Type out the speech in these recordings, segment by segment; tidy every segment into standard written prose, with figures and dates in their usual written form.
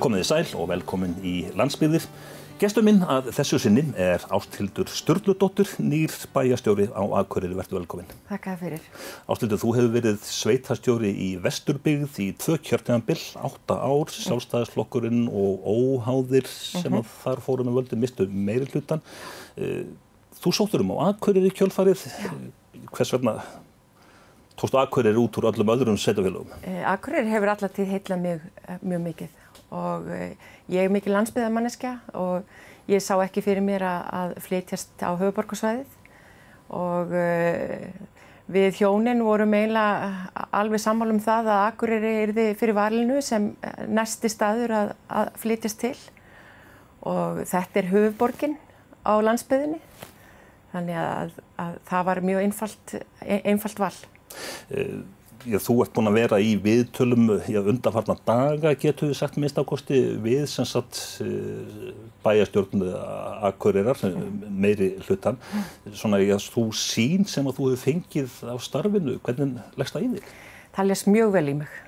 Komið þið sæl og velkomin í Landsbyggðir. Gestur minn að þessu sinni Ásthildur Sturludóttir, nýr bæjarstjóri á Akureyri. Vertu velkomin. Þakka fyrir. Ásthildur, þú hefur verið sveitarstjóri í Vesturbyggð í 2 kjörtímabil, 8 ár, Sjálfstæðisflokkurinn og óháðir sem að þar fóru með völdin mistu meirihlutann. Þú sóttir á Akureyri kjölfarið. Hvers vegna tókstu Akureyri út úr öllum öðrum sveitarfélögum? Akureyri hefur alla tíð heillað mig mjög mikið og ég mikil landsbyggðarmanneskja og ég sá ekki fyrir mér að flytjast á höfuðborgarsvæðið og við hjónin vorum eiginlega alveg sammála það að Akureyri yrði fyrir valinu sem næsti staður að flytjast til og þetta höfuðborgin á landsbyggðinni þannig að það var mjög einfalt val. Þú ert búin að vera í viðtölum undanfarna daga, getur við sagt minnst ákosti við sem sagt bæjarstjórn Akureyrar, meiri hlutann. Svona þú sýn sem að þú hefur fengið á starfinu, hvernig leggst það í þig? Það leggst mjög vel í mig.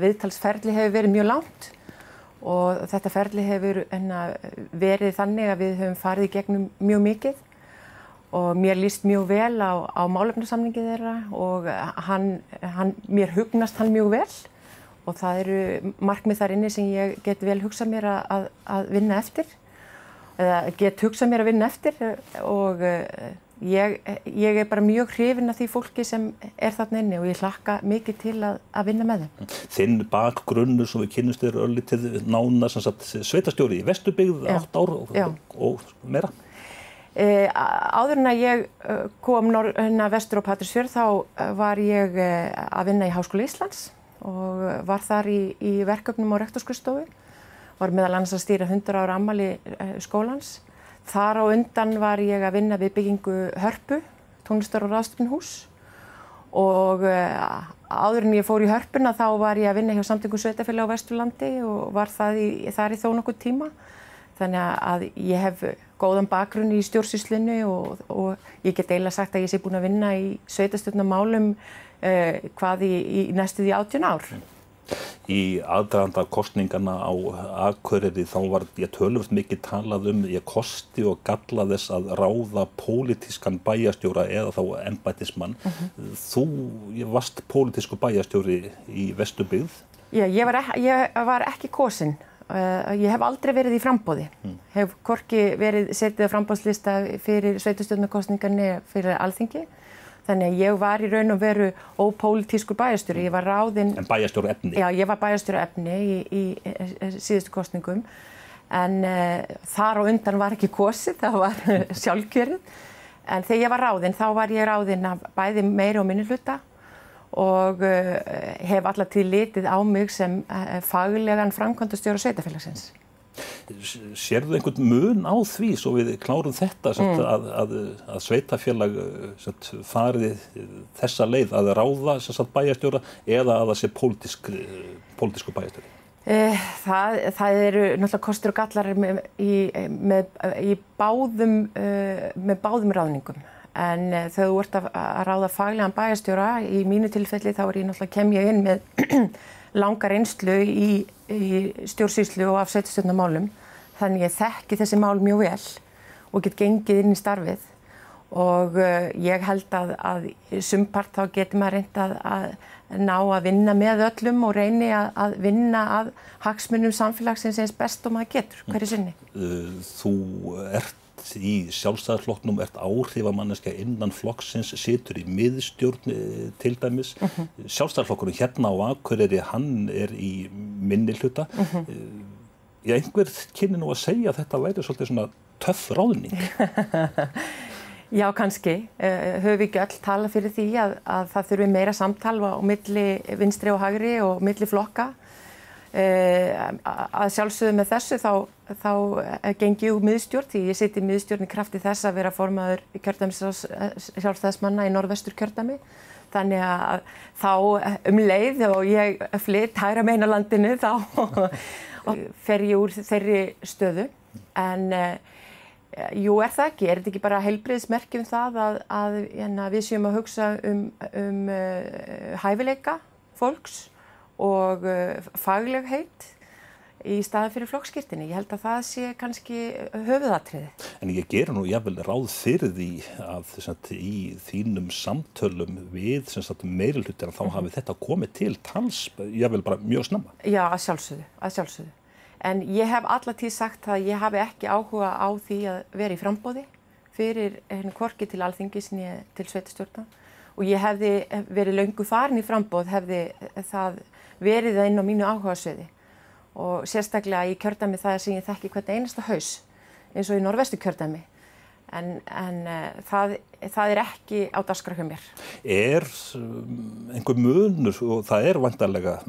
Viðtalsferli hefur verið mjög langt og þetta ferli hefur verið þannig að við höfum farið í gegnum mjög mikið. Og mér líst mjög vel á málefnasamningi þeirra og mér hugnast hann mjög vel og það eru markmið þar inni sem ég get vel hugsað mér að vinna eftir eða get hugsað mér að vinna eftir og ég bara mjög hrifin af því fólki sem þarna inni og ég hlakka mikið til að vinna með þeim. Þinn bakgrunnur sem við kynnumst örlítið nánar sem sagt sveitarstjóri í Vesturbyggð 8 ár og meira. Áður en að ég kom vestur á Patreksfjörð þá var ég að vinna í Háskóla Íslands og var þar í verkefnum á rektorskrifstofu, var meðal annars að stýra 100 ára afmæli skólans. Þar á undan var ég að vinna við byggingu Hörpu, tónlistar- og ráðstefnuhús og áður en ég fór í Hörpuna þá var ég að vinna hjá Samtökum sveitarfélaga á Vesturlandi og var þar í þó nokkurn tíma. Þannig að ég hef góðan bakgrunn í stjórnsýslunni og ég get eiginlega sagt að ég sé búin að vinna í sveitarstjórnarmálum í næstum því 18 ár. Í aðdraganda kosninganna á Akureyri þá var töluvert mikið talað kosti og galla þess að ráða pólitískan bæjarstjóra eða þá embættismann. Þú varst pólitískur bæjarstjóri í Vesturbyggð. Já, ég var ekki kosin. Ég hef aldrei verið í framboði. Hef hvorki verið setið á framboðslista fyrir sveitarstjórnarkosningarnar fyrir Alþingi. Þannig að ég var í raun og veru ópólitískur bæjarstjóri. Ég var ráðin... En bæjarstjóri efni? Já, ég var bæjarstjóri efni í síðustu kosningum. En þar á undan var ekki kosið, það var sjálfkjörið. En þegar ég var ráðin, þá var ég ráðin af bæði meiri og minni hluta. Og hef alla tíð litið á mig sem faglegan framkvæmdastjóra sveitarfélagsins. Sérðu einhvern mun á því svo við klárum þetta að sveitarfélag farið þessa leið að ráða bæjarstjóra eða að það sé pólitískur bæjarstjóri? Það eru náttúrulega kostir og gallar með báðum ráðningum. En þegar þú ert að ráða faglegan bæjarstjóra, í mínu tilfelli þá kem ég inn með langa reynslu í stjórnsýslu og af sveitarstjórnarmálum. Þannig ég þekki þessi mál mjög vel og get gengið inn í starfið. Og ég held að sumpart þá getur maður reynt að ná að vinna með öllum og reyni að vinna að hagsmunum samfélagsins eins best og maður getur hverju sinni. Þú ert í Sjálfstæðisflokknum, áhrifamanneskja innan flokksins, situr í miðstjórn til dæmis. Sjálfstæðisflokkurinn hérna á Akureyri, hann í minnihluta. Einhver kynni nú að segja að þetta væri svolítið svona töff ráðning. Já, kannski. Höfum við ekki öll talað fyrir því að það þurfi meira samtal á milli vinstri og hægri og milli flokka. Að sjálfsögðu með þessu þá gengi ég úr miðstjórn því ég sit í miðstjórn í krafti þess að vera formaður kjördæmis Sjálfstæðismanna í Norðvesturkjördæmi. Þannig að þá leið og ég flytt hægra megin á landinu þá fer ég úr þeirri stöðu. En jú, það ekki? Þetta ekki bara heilbrigðismerki það að við séum að hugsa hæfileika fólks og faglegheit í staðan fyrir flokkskírteini. Ég held að það sé kannski höfuðatriði. En ég geri nú jafnvel ráð fyrir því að í þínum samtölum við meirihlutann þá hafi þetta komið til tals jafnvel bara mjög snemma. Já, að sjálfsögðu. En ég hef alla tíð sagt að ég hafi ekki áhuga á því að vera í framboði fyrir hvorki til Alþingis né til sveitarstjórna. Og ég hefði verið löngu farin í framboð hefði það verið inn á mínu áhugasviði. Og sérstaklega í kjördæmi það sem ég þekki hvern einasta haus, eins og í Norðvesturkjördæmi. En það ekki á dagskrá hjá mér. Einhver munur, og það væntanlega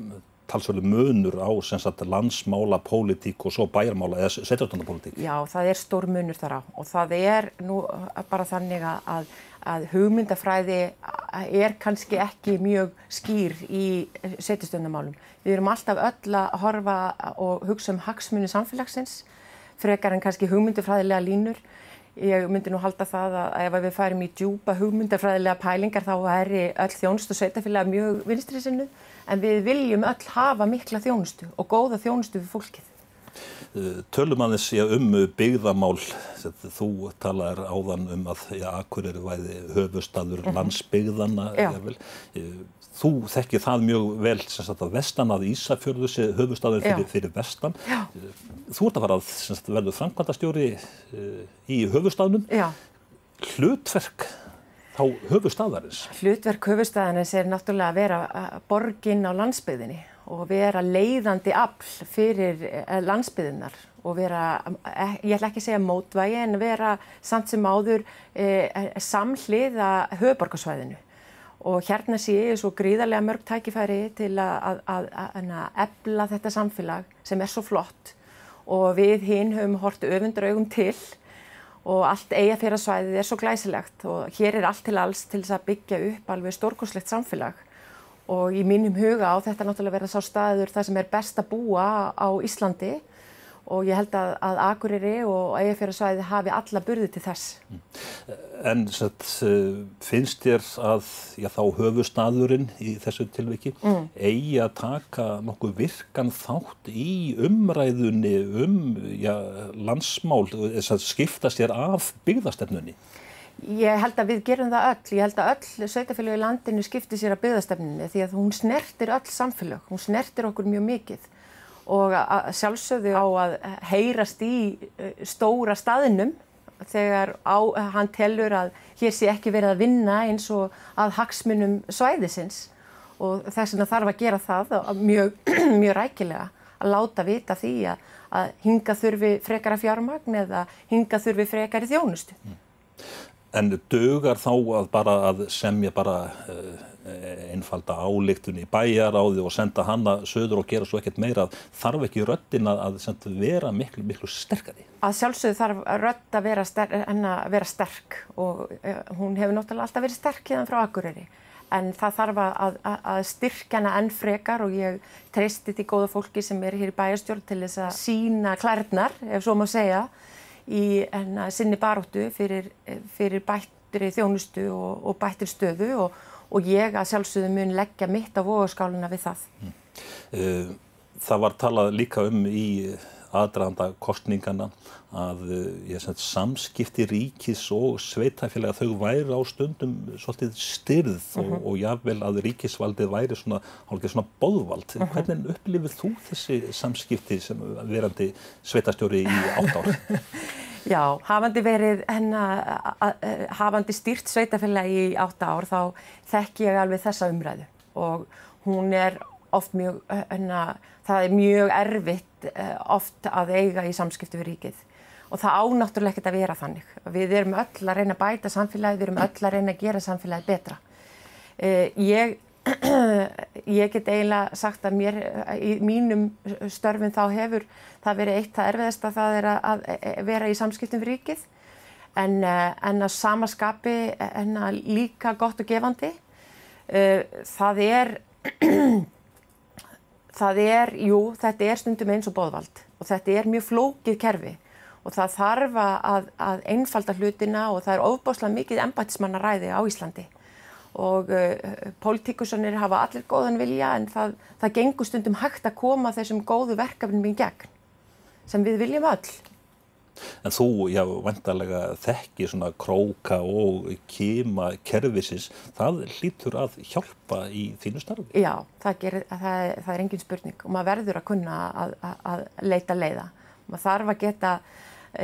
talsverður munur á landsmála, pólitík og svo bæjarmála eða sveitarstjórnarpólitík? Já, það stór munur þar á og það nú bara þannig að hugmyndafræði kannski ekki mjög skýr í sveitarstjórnarmálum. Við erum alltaf öll að horfa og hugsa hagsmuni samfélagsins, frekar en kannski hugmyndafræðilega línur. Ég myndi nú halda það að ef við færum í djúpa hugmyndafræðilega pælingar þá væri öll þjónustu sveitarfélaga mjög vinstri sinnuð, en við viljum öll hafa mikla þjónustu og góða þjónustu við fólkið. Tölum aðeins byggðamál. Þú talaðir áðan að Akureyri væri höfuðstaður landsbyggðanna. Þú þekkir það mjög vel að vestan að Ísafjörður sé höfuðstaður fyrir vestan. Já. Þú ert að fara að verða framkvæmdastjóri í höfuðstaðnum. Já. Hlutverk þá höfuðstaðarins? Hlutverk höfuðstaðarins náttúrulega að vera borgin á landsbyggðinni og vera leiðandi afl fyrir landsbyggðirnar og vera, ég ætla ekki að segja mótvægi, en vera samt sem áður samhliða höfuðborgarsvæðinu. Og hérna sé ég svo gríðarlega mörg tækifæri til að efla þetta samfélag sem svo flott og við hin höfum hort öfundaraugum til og allt Eyjafjarðarsvæðið svo glæsilegt og hér allt til alls til þess að byggja upp alveg stórkostlegt samfélag og í mínum huga á þetta náttúrulega vera sá staður þar sem best að búa á Íslandi og ég held að Akureyri og Eyjafjarðarsvæðið hafi alla burði til þess. En finnst þér að þá höfuðstaðurinn í þessu tilviki eigi að taka nokkuð virkan þátt í umræðunni landsmál, skipta sér af byggðastefnunni? Ég held að við gerum það öll. Ég held að öll sveitarfélög í landinu skipti sér af byggðastefnunni því að hún snertir öll samfélög. Hún snertir okkur mjög mikið. Og sjálfsögðu á að heyrast í stóra staðnum þegar hann telur að hér sé ekki verið að vinna eins og að hagsmunum svæðisins og þess vegna þarf að gera það mjög rækilega að láta vita því að hingað þurfi frekara fjármagn eða hingað þurfi frekari þjónustu. En dugar þá að semja einfalda ályktun í bæjaráði og senda hana söður og gera svo ekkert meira, þarf ekki röddin að vera miklu sterkari? Að sjálfsögðu þarf rödd að vera sterk og hún hefur náttúrulega alltaf verið sterk hérna frá Akureyri. En það þarf að styrkja hana enn frekar og ég treysti því góða fólki sem hér í bæjarstjórn til þess að sýna klærnar, ef svo má segja, í sinni baráttu fyrir bættri þjónustu og bættri stöðu og ég að sjálfsögðu mun leggja mitt á vogarskálina við það. Það var talað líka í aðdraganda kosninganna að samskipti ríkis og sveitarfélaga þau væru á stundum svolítið stirð og jafnvel að ríkisvaldið væri svona boðvald. Hvernig upplifir þú þessi samskipti sem verandi sveitarstjóri í 8 ár? Já, hafandi stýrt sveitarfélagi í 8 ár þá þekki ég alveg þessa umræðu og hún oft mjög, það mjög erfitt oft að eiga í samskipti við ríkið og það á náttúrulega ekkert að vera þannig. Við erum öll að reyna að bæta samfélagið, við erum öll að reyna að gera samfélagið betra. Ég get eiginlega sagt að mér í mínum störfum þá hefur það verið eitt það erfiðasta það að vera í samskiptum við ríkið en að sama skapi líka gott og gefandi. Þetta stundum eins og boðvald og þetta mjög flókið kerfi og það þarf að einfalda hlutina og það ofboðslega mikið embættismannaræði á Íslandi og pólitíkusarnir hafa allir góðan vilja en það gengur stundum hægt að koma þessum góðu verkefnum í gegn sem við viljum öll. En þú, já, væntanlega þekki svona króka og kima kerfisins, það hlýtur að hjálpa í þínu starfi? Já, það er engin spurning og maður verður að kunna að leita leiða. Maður þarf að geta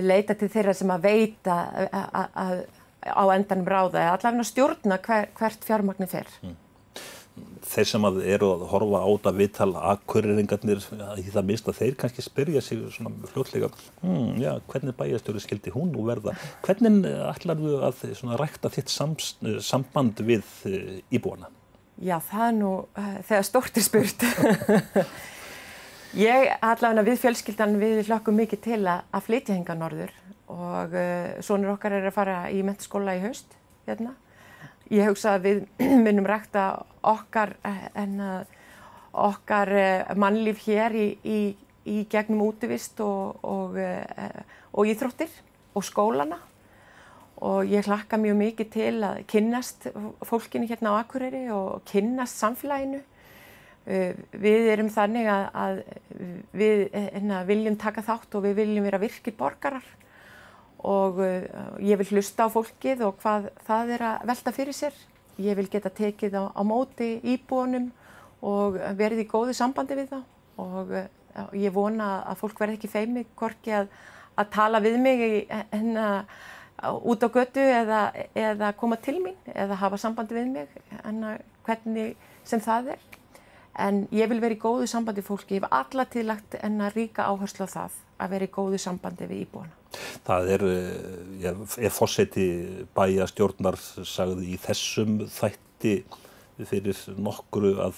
leita til þeirra sem að veita að á endanum ráða eða allavega stjórna hvert fjármagni fer. Þeir sem að eru að horfa á þetta viðtal Akureyringarnir í það minnsta þeir kannski spyrja sig svona fljótlega já, hvernig bæjarstjóri skyldi hún nú verða? Hvernig ætlarðu að svona rækta þitt samband við íbúana? Já, það er nú þegar stórt er spurt. Ég allavega við fjölskyldan við hlökkum mikið til að flytja hingað norður og sonur okkar að fara í menntaskóla í haust hérna. Ég hugsa að við munum rækta okkar mannlíf hér í gegnum útivist og íþróttir og skólana og ég hlakka mjög mikið til að kynnast fólkinu hérna á Akureyri og kynnast samfélaginu. Við erum þannig að við viljum taka þátt og við viljum vera virkir borgarar og ég vil hlusta á fólkið og hvað það er að velta fyrir sér. Ég vil geta tekið á móti íbúunum og verið í góðu sambandi við þá og ég vona að fólk verði ekki feimið hvorki að tala við mig út á götu eða koma til mín eða hafa sambandi við mig hvernig sem það er. En ég vil vera í góðu sambandi fólki, ég hef alla tíð lagt ríka áherslu á það að vera í góðu sambandi við íbúana. Það forseti bæjarstjórnar sagði í þessum þætti fyrir nokkru að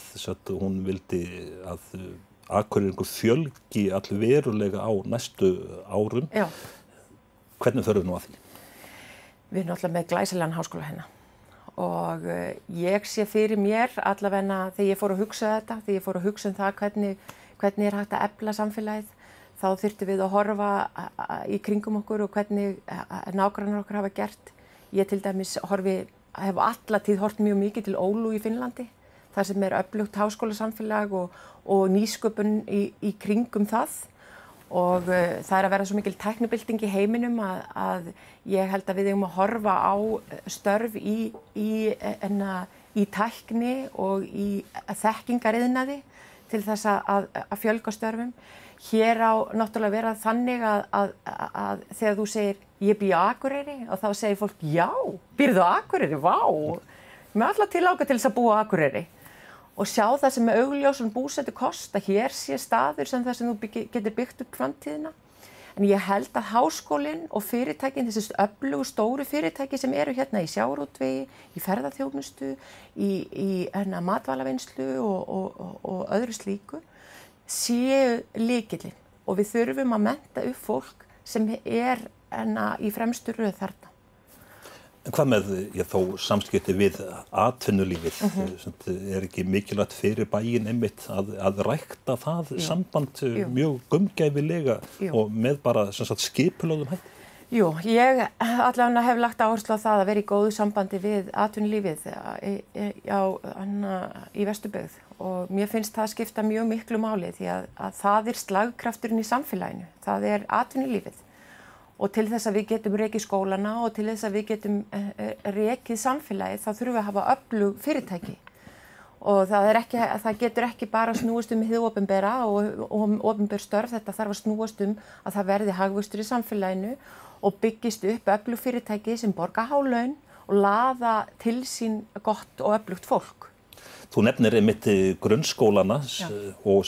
hún vildi að Akureyringur fjölgi allverulega á næstu árum. Já. Hvernig förum við nú að því? Við erum náttúrulega með glæsilegan háskóla hérna. Og ég sé fyrir mér allavega þegar ég fór að hugsa þetta, þegar ég fór að hugsa það hvernig er hægt að efla samfélagið, þá þyrftum við að horfa í kringum okkur og hvernig nágrannar okkar hafa gert. Ég til dæmis hef alla tíð hort mjög mikið til Oulu í Finnlandi, þar sem er öflugt háskólasamfélag og nýsköpun í kringum það. Og það er að vera svo mikil tæknibylting í heiminum að ég held að við eigum að horfa á störf í tækni og í þekkingariðnaði til þess að fjölga störfum. Hér á náttúrulega vera þannig að þegar þú segir ég bý á Akureyri og þá segir fólk já, býrðu á Akureyri, vá, mér ætla til áka til þess að búa á Akureyri. Og sjá það sem er augljósan búsetu kost að hér sé staður sem það sem þú getur byggt upp framtíðina. En ég held að háskólinn og fyrirtækin, þessi öflugu stóru fyrirtæki sem eru hérna í sjávarútvegi, í ferðaþjónustu, í matvælavinnslu og öðru slíku, séu lykillinn. Og við þurfum að mennta upp fólk sem er í fremstu röð þarna. En hvað með þó samskipti við atvinnulífið? Er ekki mikilvægt fyrir bæinn einmitt að rækta það samband mjög gaumgæfilega og með bara skipulögðum hætti? Jú, ég allavega hef lagt áherslu á það að vera í góðu sambandi við atvinnulífið í Vesturbyggð og mér finnst það skipta mjög miklu máli því að það er slagkrafturinn í samfélaginu, það er atvinnulífið. Og til þess að við getum rekið skólana og til þess að við getum rekið samfélagið þá þurfum við að hafa öflug fyrirtæki. Og það getur ekki bara snúast hið opinbera og opinber störf, þetta þarf að snúast að það verði hagvöxtur í samfélaginu og byggist upp öflug fyrirtæki sem borga há laun og laða til sín gott og öflugt fólk. Þú nefnir einmitt grunnskólana og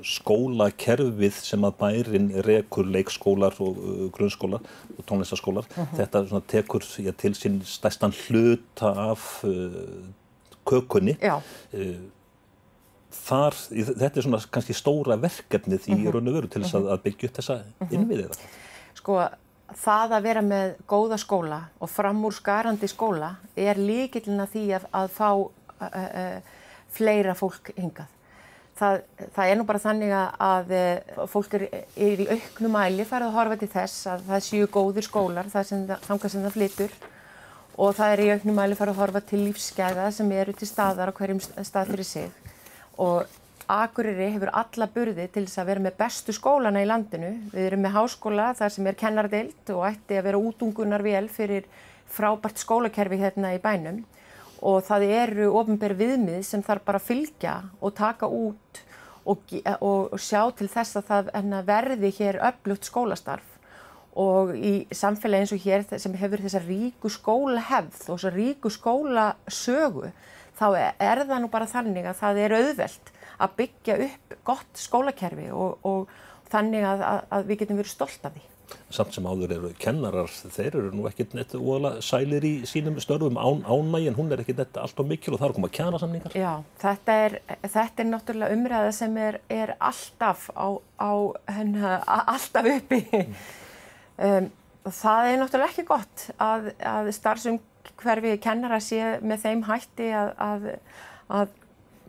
skólakerfið sem að bærinn rekur leikskólar og grunnskólar og tónlistarskólar. Þetta tekur til sín stærstan hluta af kökunni. Þetta er kannski stóra verkefnið í raun og veru til þess að byggja upp þessa innviði. Sko, það að vera með góða skóla og framúrskarandi skóla er lykillinn að því að fá fleira fólk hingað. Það er nú bara þannig að fólk er í auknum mæli farið að horfa til þess að það séu góðir skólar þangað sem það flytur og það í auknum mæli farið að horfa til lífsgæða sem eru til staðar á hverjum stað fyrir sig og Akureyri hefur alla burði til þess að vera með bestu skólana í landinu. Við erum með háskóla þar sem kennaradeild og ætti að vera útungunarvél fyrir frábært skólakerfi hérna í bænum og það eru opinber viðmið sem þarf bara að fylgja og taka út og sjá til þess að það verði hér öflugt skólastarf. Og í samfélagi eins og hér sem hefur þessa ríku skólahefð og þessa ríku skólasögu, þá það nú bara þannig að það auðvelt að byggja upp gott skólakerfi og þannig að við getum verið stolt af því. Samt sem áður eru kennarar, þeir eru nú ekkert neitt voðalega sælir í sínum störfum ánægjan, hún ekkert neitt allt of mikil og það koma kjarasamningar. Já, þetta náttúrulega umræða sem alltaf alltaf uppi. Það náttúrulega ekki gott að starfsumhverfi kennara sé með þeim hætti að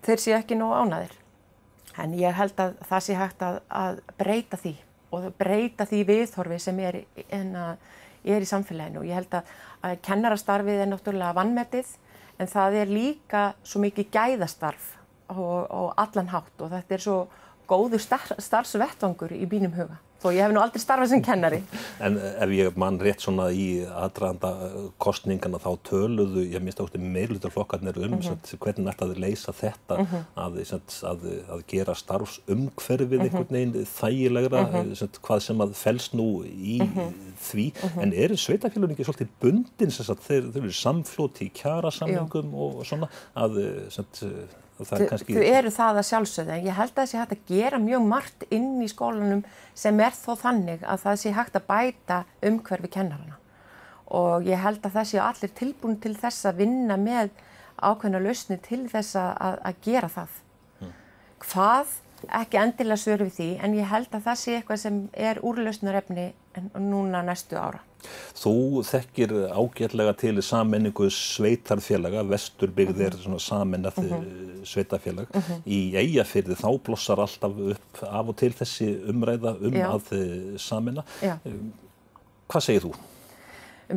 þeir séu ekki nógu ánægðir. En ég held að það sé hægt að breyta því og breyta því viðhorfi sem í samfélaginu. Ég held að kennarastarfið náttúrulega vanmetið en það líka svo mikið gæðastarf og allan hátt og þetta svo góður starfsvettvangur í mínum huga. Þó ég hef nú aldrei starfað sem kennari. En ef ég man rétt svona í aðdraganda kosningana þá töluðu, ég minnst átti meirihlutarflokkarnir hvernig ætti að leysa þetta að gera starfsumhverfið einhvern veginn þægilegra, hvað sem að felst nú í því. En sveitarfélögin ekki svolítið bundin, þeir eru samfloti í kjarasamningum og svona Þau eru það að sjálfsögðu, en ég held að það sé hægt að gera mjög margt inn í skólanum sem þó þannig að það sé hægt að bæta umhverfi kennarana. Og ég held að það sé allir tilbúin til þess að vinna með ákveðna lausnir til þess að gera það. Hvað? Ekki endilega svör við því, en ég held að það sé eitthvað sem úrlausnarefni núna næstu ára. Þú þekkir ágætlega til sameiningu sveitarfélaga, Vesturbyggð svona sameinað sveitarfélag. Í Eyjafirði þá blossar alltaf upp af og til þessi umræða að sameina. Hvað segir þú?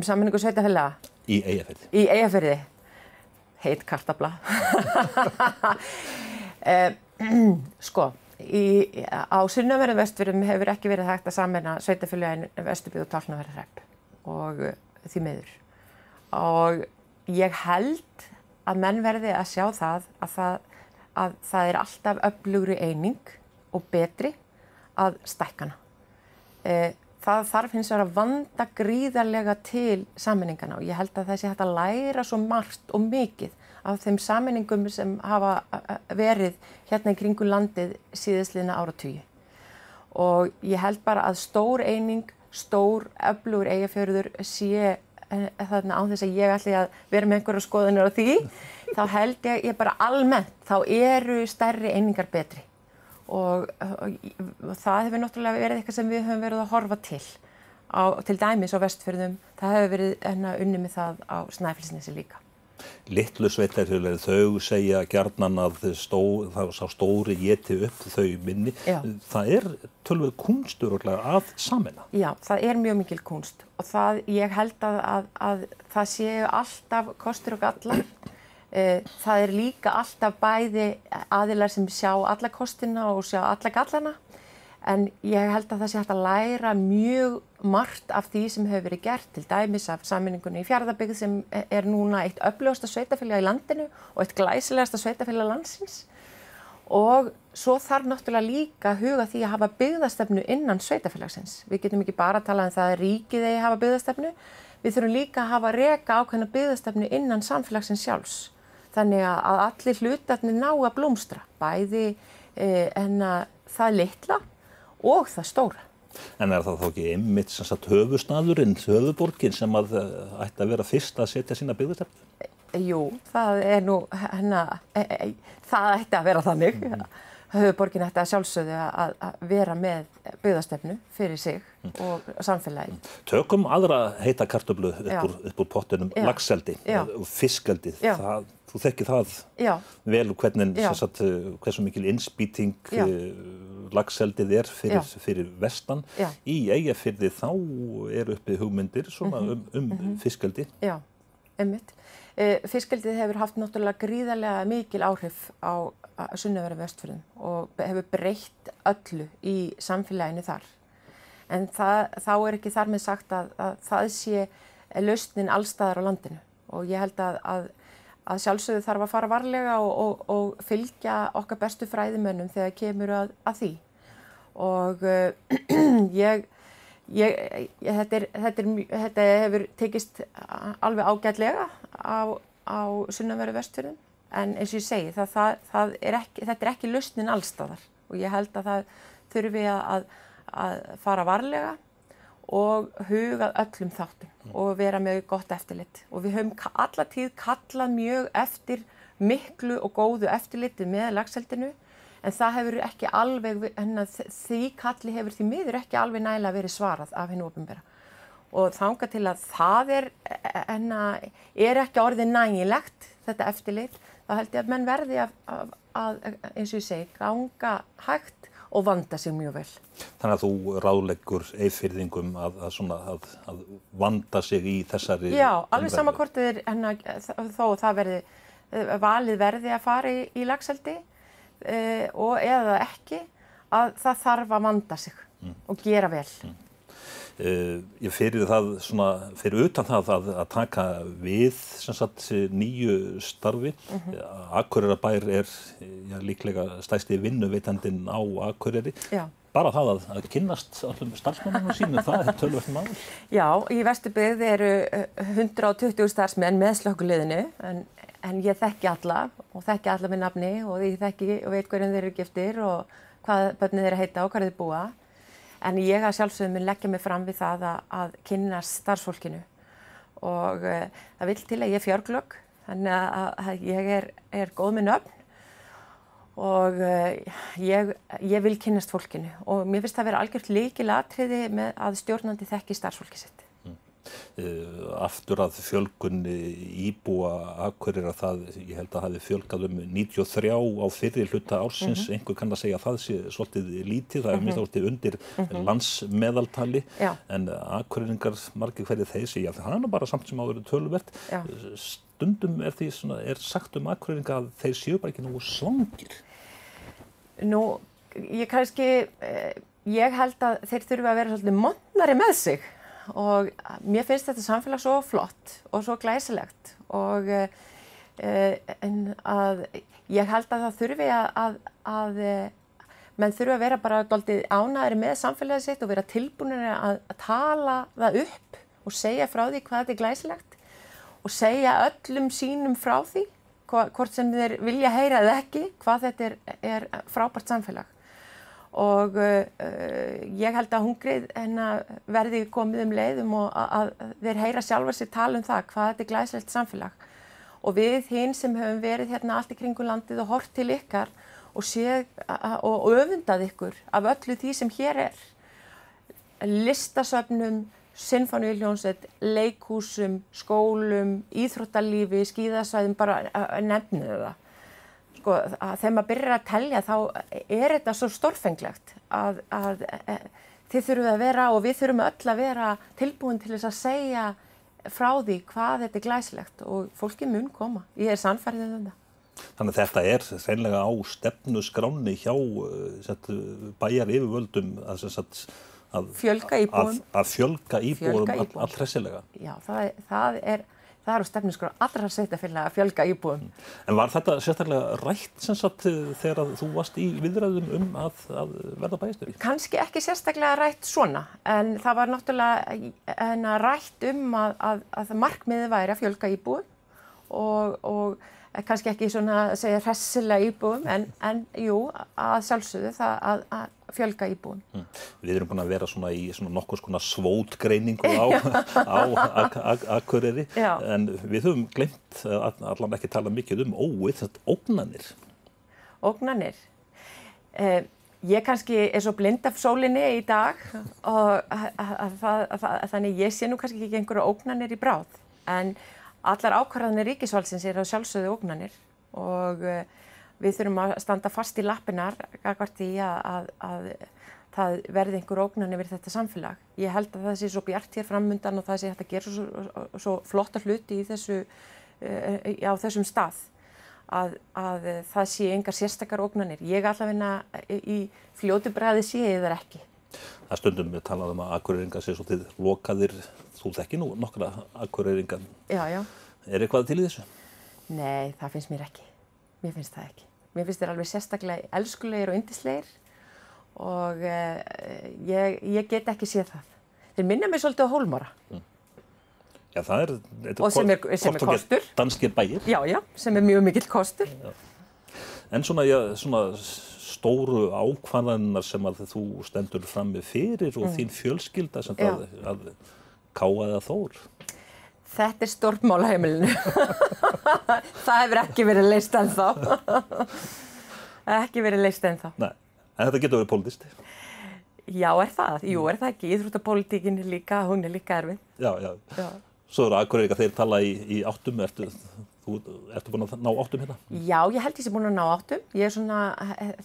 Sameiningu sveitarfélaga? Í Eyjafirði. Í Eyjafirði? Heit kartafla. Sko, á sunnanverðum Vestfjörðum hefur ekki verið hægt að sameina sveitarfélögin Vesturbyggð og Tálknafjarðarhrepp og því miður. Og ég held að menn verði að sjá að það alltaf öflugri eining og betri að stækka hana. Það þarf hins vegar að vanda gríðarlega til sameiningana og ég held að það sé hægt að læra svo margt og mikið af þeim sameiningum sem hafa verið hérna í kringum landið síðastliðna áratugi. Og ég held bara að stór eining, stór öflugur Eyjafjörður sé þarna án þess að ég ætli að vera með einhverjar skoðanir á því, þá held ég bara almennt, þá eru stærri einingar betri. Og það hefur náttúrulega verið eitthvað sem við höfum verið að horfa til dæmis á Vestfjörðum, það hefur verið unnið með það á Snæfellsnesi líka. Litlu sveitarfélögin, þau segja gjarnan að sá stóri éti upp þau minni. Já. Það töluvert kúnstur að sameina. Já, það mjög mikil kúnst og ég held að það séu alltaf kostur og gallar. Það líka alltaf bæði aðilar sem sjá alla kostina og sjá alla gallana. En ég held að það sé hægt að læra mjög margt af því sem hefur verið gert, til dæmis af sameiningunni í Fjarðabyggð sem núna eitt öflugasta sveitarfélag í landinu og eitt glæsilegasta sveitarfélag landsins. Og svo þarf náttúrulega líka að huga því að hafa byggðastefnu innan sveitarfélagsins. Við getum ekki bara að tala það að ríkið eigi að hafa byggðastefnu, við þurfum líka að reka ákveðna byggðastefnu innan samfélagsins sjálfs. Þannig að allir hlutarnir ná að blómstra, bæði það litla og það stóra. En það þá ekki einmitt höfuðstaðurinn, höfuðborgin sem ætti að vera fyrst að setja sína byggðastefnu? Jú, það nú, það ætti að vera þannig. Höfuðborgin ætti að sjálfsögðu að vera með byggðastefnu fyrir sig og samfélagi. Tökum aðra heita kartöflu upp úr pottinum, laxeldi og fiskeldi. Þú þekkir það vel hvernig hversu mikil innspýting laxeldið fyrir vestan. Í Eyjafirði þá uppi hugmyndir svona fiskeldi. einmitt. Fiskeldið hefur haft náttúrulega gríðarlega mikil áhrif á sunnanverðum Vestfjörðum og hefur breytt öllu í samfélaginu þar. En þá ekki þar með sagt að það sé lausnin allstaðar á landinu og ég held að sjálfsögðu þarf að fara varlega og fylgja okkar bestu fræðimönnum þegar kemur að því. Og þetta hefur tekist alveg ágætlega á sunnanverðum Vestfjörðum en eins og ég segi þetta er ekki lausnin allstaðar og ég held að það þurfi að fara varlega og huga öllum þáttum og vera með gott eftirlit og við höfum alla tíð kallað mjög eftir miklu og góðu eftirliti með laxeldinu en það hefur ekki alveg, því kalli hefur því miður ekki alveg nægilega verið svarað af hinu opinbera. Og þangað til að það er ekki orðið nægilegt, þetta eftirlit, þá held ég að menn verði að eins og ég segi, ganga hægt og vanda sig mjög vel. Þannig að þú ráðleggur Eyfirðingum að vanda sig í þessari Já, alveg sama hvort þó það verði, valið verði að fara í laxeldi og eða ekki að það þarf að vanda sig og gera vel. Ég fyrir utan það að taka við nýju starfi. Akureyrarbær líklega stærsti vinnuveitandinn á Akureyri. Já. Bara það að kynnast öllum starfsmönnum sínum, það töluvert mál. Já, í Vesturbyggð eru 120 starfsmenn með slökkviliðinu en ég þekki alla og þekki alla með nafni og ég þekki og veit hverjum þeir eru giftir og hvað börnin þeir heita og hvað þeir búa. En ég að sjálfsögum mun leggja mig fram við það að kynnast starfsfólkinu og það vill til að ég er fjörglögg, þannig að ég er góð með nöfn og ég vil kynnast fólkinu og mér finnst það vera algjört lykilatriði með að stjórnandi þekki starfsfólkið sitt. Aftur að fjölgun íbúa Akureyrar ég held að hafi fjölgað 93 á fyrri hluta ársins, einhver kann að segja að það sé svolítið lítið, það minnst ástið undir landsmeðaltali, en Akureyringar margir hverjir þeir segja að það bara samt sem áður töluvert. Stundum er sagt Akureyringa að þeir séu bara ekki nógu svangir. Nú, ég held að þeir þurfa að vera svolítið montnari með sig. Og mér finnst þetta samfélag svo flott og svo glæsilegt og en að ég held að það þurfi að menn þurfi að vera bara dálítið ánægðir með samfélagið sitt og vera tilbúnir að tala það upp og segja frá því hvað þetta er glæsilegt og segja öllum sínum frá því hvort sem þeir vilja heyra eða ekki hvað þetta er frábært samfélag. Og ég held að hungrið verði komið leiðum og að þeir heyra sjálfar sér tala það hvað þetta er glæsilegt samfélag. Og við hinn sem höfum verið allt í kringum landið og horft til ykkar og séð og öfundað ykkur af öllu því sem hér er. Listasöfnum, sinfóníuhljómsveit, leikhúsum, skólum, íþróttalífi, skíðasvæðum, bara nefnið það. Þegar maður byrjar að telja þá er þetta svo stórfenglegt að þið þurfum að vera og við þurfum öll að vera tilbúin til þess að segja frá því hvað þetta er glæsilegt og fólki mun koma. Ég er sannfærð það. Þannig að þetta er hreinlega á stefnuskránni hjá bæjaryfirvöldum að fjölga íbúum. Að fjölga íbúum allhressilega. Já, það er á stefnuskrá allra sveitarfélaga að fjölga íbúum. En var þetta sérstaklega rætt þegar þú varst í viðræðum að verða bæjarstjóri? Kannski ekki sérstaklega rætt svona, en það var náttúrulega rætt að markmiðið væri að fjölga íbúum og kannski ekki svona að segja hressilega íbúum, en jú, að sjálfsögðu það að fjölga íbúum. Við erum búin að vera í nokkurs konar svótgreiningu á Akureyri, en við höfum gleymt allan ekki tala mikið óvið, ógnanir. Ógnanir? Ég kannski er svo blind af sólinni í dag og þannig ég sé nú kannski ekki einhverja ógnanir í bráð, en allar ákvarðanir ríkisvaldsins eru að sjálfsögðu ógnanir og við þurfum að standa fast í lappirnar gagnvart því að það verði einhver ógnan yfir þetta samfélag. Ég held að það sé svo bjart hér framundan og það sé hægt að gera svo flotta hluti í á þessum stað að það sé engar sérstakar ógnanir. Ég allavega í fljótu bragði sé ég þar ekki. Það stundum við talaðum að Akureyringar sé svolítið lokaðir. Þú þekki nú nokkra Akureyringar. Já. Er eitthvað til í þessu? Nei, það finnst mér ekki. Mér finnst það ekki. Mér finnst þeir alveg sérstaklega elskulegir og yndislegir og ég get ekki séð það. Þeir minna mig svolítið á Hólmara. Já, það er sem er kostur. Danskir bæir. Já, sem er mjög mikill kostur. Já. En svona stóru ákvarðanirnar sem að þú stendur frammi fyrir og þín fjölskylda sem að Káa eða Þór. Þetta er stórt mál á heimilinu. Það hefur ekki verið leyst ennþá. Ekki verið leyst ennþá. Nei, en þetta getur verið pólitískt. Já, er það? Jú, er það ekki? Íþróttapólitíkin er líka, hún er líka erfið. Já. Svo eru Akureyringar, þeir tala í áttum. Ertu búin að ná áttum hérna? Já, ég held ég sé búin að ná áttum.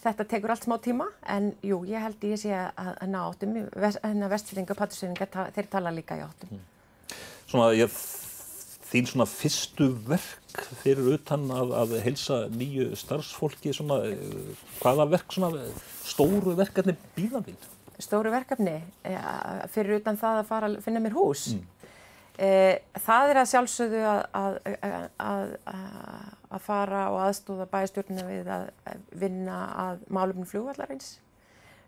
Þetta tekur allt smá tíma, en jú, ég held ég sé að ná áttum. Vestfirðingar, Patreksfirðingar, þeir tala líka í áttum. Þín fyrstu verk fyrir utan að heilsa nýju starfsfólki, hvaða verk, stóru verkefni bíða þín? Stóru verkefni, fyrir utan það að fara að finna mér hús. Það er að sjálfsögðu að fara og aðstoða bæjarstjórnina við að vinna að málefnum flugvallarins.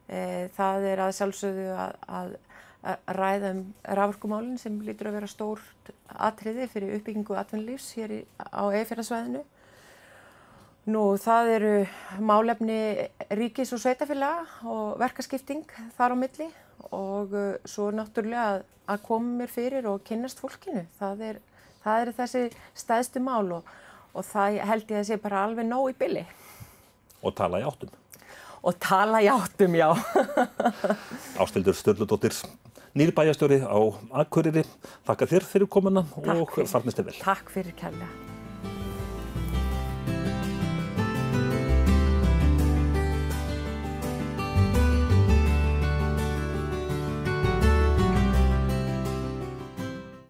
Það er að sjálfsögðu að ræða raforkumálin sem lítur að vera stórt atriði fyrir uppbyggingu atvinnulífs hér á Eyjafjarðarsvæðinu. Það eru málefni ríkis og sveitarfélaga og verkaskipting þar á milli og svo náttúrulega að koma mér fyrir og kynnast fólkinu. Það eru þessi stæðstu mál og það held ég að sé bara alveg nóg í bili. Og tala í áttum. Og tala í áttum, já. Ásthildur Sturludóttir, nýr bæjarstjóri á Akureyri. Þakka þér fyrir komuna og farnist þér vel. Takk fyrir kærlega.